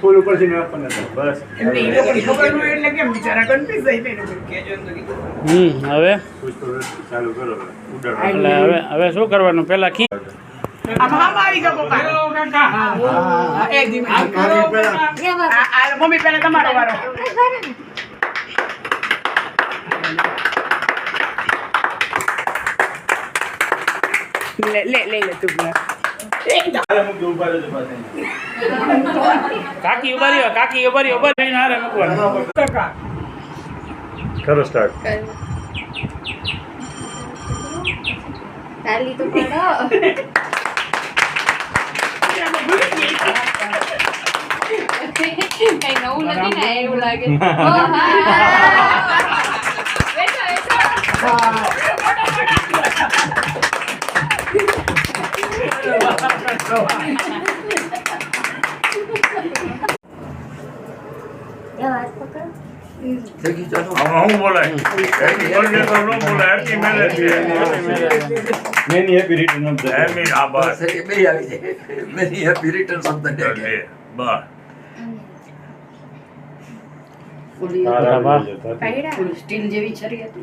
ફૂલ ઉપરથી નાખવાના હતા. બસ એમને ઈ લોકોની ખબર ન હોય એટલે કેમ બિચારા કન્ફ્યુઝ થઈ જાય ને કેજો તો કીધું. હવે પુષ્પ ચાલુ કરો ઉડાડો. એટલે હવે શું કરવાનું પેલા ખી આમાં આવી જાવ પપ્પા. હા એક ધીમે આ મમ્મી પહેલા તમારો વારો. લે તું કાકી ઉભા રહ્યો રહીને હારે મૂકવાનું કરો સ્ટાર્ટ. તાલી તો પાડો. કઈ નવું નથી ને એવું લાગે. ઓ હા બેઠો હું બોલાય many happy return of the day. Many happy return of the day બસ બરાબર. સ્ટીલ જેવી છરી હતી.